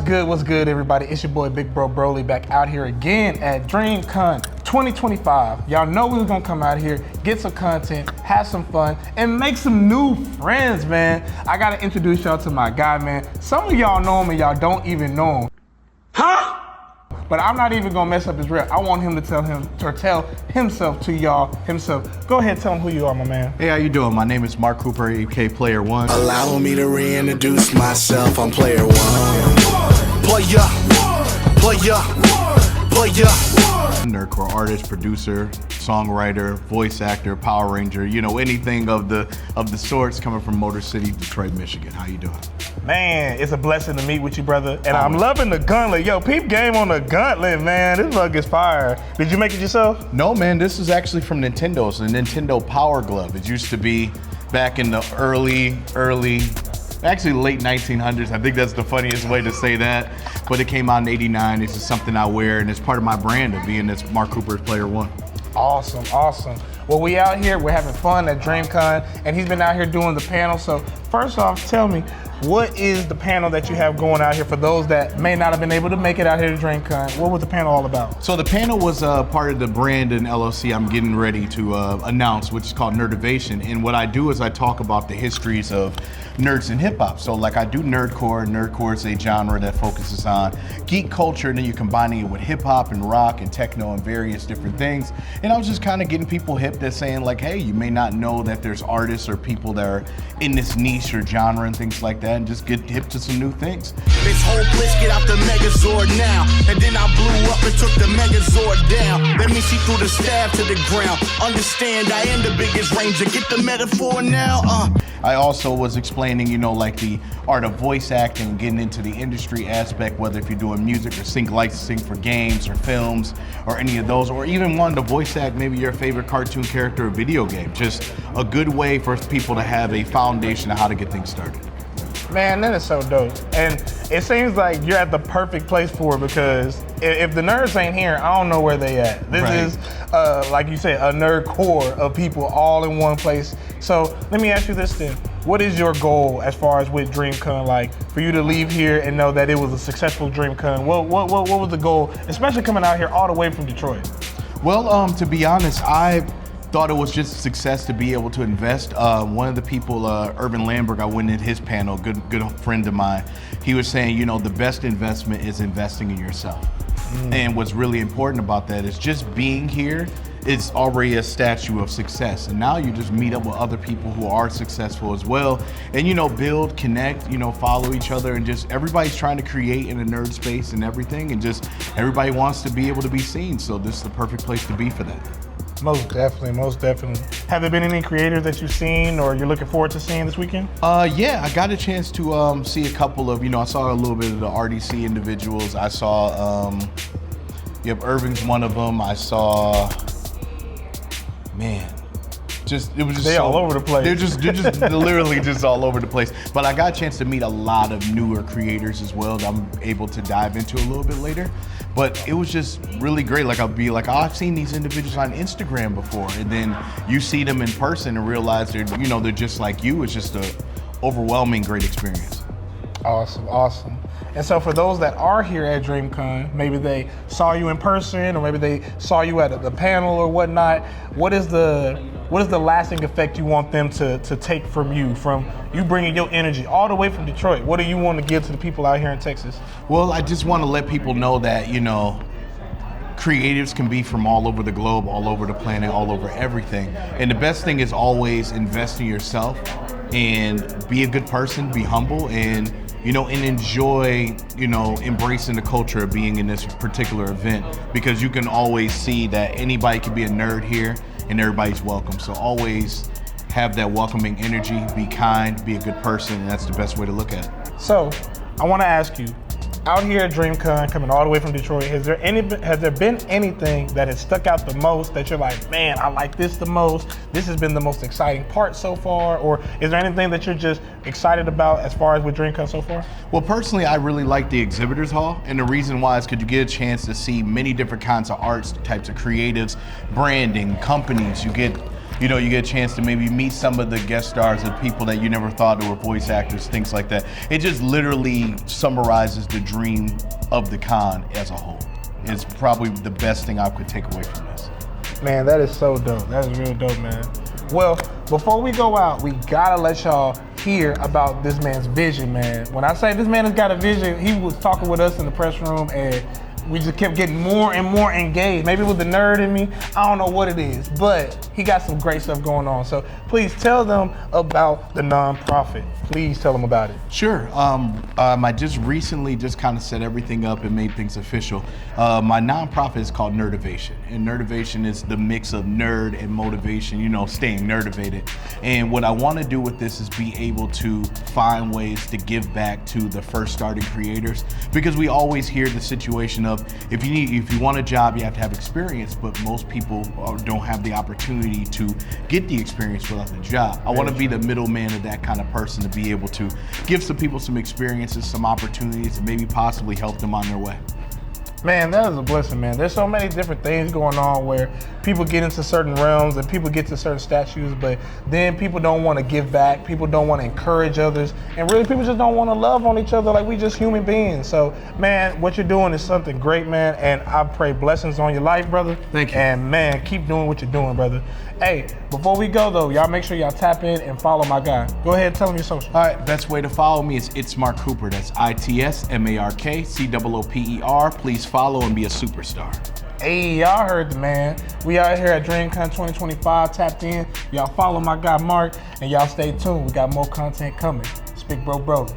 What's good, everybody? It's your boy, Big Bro Broly, back out here again at 𝐸𝐻𝐾ON 2025. Y'all know we was gonna come out here, get some content, have some fun, and make some new friends, man. I gotta introduce y'all to my guy, man. Some of y'all know him and y'all don't even know him. Huh? But I'm not even gonna mess up his rep. I want him to tell himself to y'all himself. Go ahead, tell him who you are, my man. Hey, how you doing? My name is Mark Cooper, aka Player One. Allow me to reintroduce myself. I'm Player One. Player. Nerdcore artist, producer, songwriter, voice actor, Power Ranger, you know, anything of the sorts coming from Motor City, Detroit, Michigan. How you doing? Man, it's a blessing to meet with you, brother. And I'm loving the gauntlet. Yo, peep game on the gauntlet, man. This mug is fire. Did you make it yourself? No, man, this is actually from Nintendo. It's a Nintendo Power Glove. It used to be back in the actually late 1900s. I think that's the funniest way to say that. But it came out in '89. It's just something I wear, and it's part of my brand of being this Mark Cooper's Player One. Awesome, awesome. Well, we out here, we're having fun at 𝐸𝐻𝐾ON, and he's been out here doing the panel. So first off, tell me, what is the panel that you have going out here for those that may not have been able to make it out here to 𝐸𝐻𝐾ON? What was the panel all about? So the panel was part of the brand and LLC I'm getting ready to announce, which is called Nerdivation. And what I do is I talk about the histories of nerds and hip hop. So like I do nerdcore. Nerdcore is a genre that focuses on geek culture, and then you're combining it with hip hop and rock and techno and various different things. And I was just kind of getting people hip that's saying like, hey, you may not know that there's artists or people that are in this niche or genre and things like that, and just get hip to some new things. This whole place get out the Megazord now. And then I blew up and took the Megazord down. Let me see through the staff to the ground. Understand I am the biggest ranger. Get the metaphor now. I also was explaining, you know, like the art of voice acting, getting into the industry aspect, whether if you're doing music or sync licensing for games or films or any of those, or even wanting to voice act maybe your favorite cartoon character or video game. Just a good way for people to have a foundation of how to get things started. Man, that is so dope. And it seems like you're at the perfect place for it, because if the nerds ain't here, I don't know where they at. This is, like you said, a nerd core of people all in one place. So let me ask you this then. What is your goal as far as with 𝐸𝐻𝐾ON, like for you to leave here and know that it was a successful 𝐸𝐻𝐾ON? What was the goal, especially coming out here all the way from Detroit? Well, to be honest, I thought it was just a success to be able to invest. One of the people, Urban Lamberg, I went in his panel, good friend of mine. He was saying, you know, the best investment is investing in yourself. And what's really important about that is just being here is already a statue of success. And now you just meet up with other people who are successful as well. And, you know, build, connect, you know, follow each other, and just everybody's trying to create in a nerd space and everything. And just everybody wants to be able to be seen. So this is the perfect place to be for that. Most definitely, most definitely. Have there been any creators that you've seen or you're looking forward to seeing this weekend? Yeah, I got a chance to see a couple of, you know, I saw a little bit of the RDC individuals. I saw, Irving's one of them. I saw, man, it was just they're all over the place. They're just literally just all over the place. But I got a chance to meet a lot of newer creators as well that I'm able to dive into a little bit later. But it was just really great. Like I'll be like, oh, I've seen these individuals on Instagram before, and then you see them in person and realize they're just like you. It's just an overwhelming great experience. Awesome, awesome. And so for those that are here at 𝐸𝐻𝐾ON, maybe they saw you in person, or maybe they saw you at the panel or whatnot, what is the lasting effect you want them to take from you bringing your energy all the way from Detroit? What do you want to give to the people out here in Texas? Well, I just want to let people know that, you know, creatives can be from all over the globe, all over the planet, all over everything. And the best thing is always invest in yourself and be a good person, be humble, and enjoy, embracing the culture of being in this particular event, because you can always see that anybody can be a nerd here and everybody's welcome. So always have that welcoming energy, be kind, be a good person, and that's the best way to look at it. So I want to ask you, out here at 𝐸𝐻𝐾ON, coming all the way from Detroit, has there been anything that has stuck out the most that you're like, man, I like this the most, this has been the most exciting part so far? Or is there anything that you're just excited about as far as with 𝐸𝐻𝐾ON so far? Well, personally, I really like the exhibitors hall, and the reason why is because you get a chance to see many different kinds of arts, types of creatives, branding, companies. You get you know, you get a chance to maybe meet some of the guest stars and people that you never thought were voice actors, things like that. It just literally summarizes the dream of the con as a whole. It's probably the best thing I could take away from this. Man, that is so dope. That is real dope, man. Well, before we go out, we gotta let y'all hear about this man's vision, man. When I say this man has got a vision, he was talking with us in the press room and we just kept getting more and more engaged. Maybe it was the nerd in me, I don't know what it is, but he got some great stuff going on. So please tell them about the nonprofit. Please tell them about it. Sure. I just recently kind of set everything up and made things official. My nonprofit is called Nerdivation, and Nerdivation is the mix of nerd and motivation, you know, staying nerdivated. And what I want to do with this is be able to find ways to give back to the first starting creators, because we always hear the situation of if you want a job, you have to have experience, but most people don't have the opportunity to get the experience without the job. I want to be the middleman of that kind of person, to be able to give some people some experiences, some opportunities, and maybe possibly help them on their way. Man, that is a blessing, man. There's so many different things going on where people get into certain realms and people get to certain statues, but then people don't want to give back, people don't want to encourage others, and really people just don't want to love on each other like we just human beings. So, man, what you're doing is something great, man, and I pray blessings on your life, brother. Thank you. And, man, keep doing what you're doing, brother. Hey, before we go, though, y'all make sure y'all tap in and follow my guy. Go ahead and tell him your social. All right, best way to follow me is It's Mark Cooper. That's ITSMARKCOOPER. Please follow and be a superstar. Hey, y'all heard the man. We out here at 𝐷REAMCON 2025, tapped in. Y'all follow my guy Mark, and y'all stay tuned. We got more content coming. It's Big Bro Broly.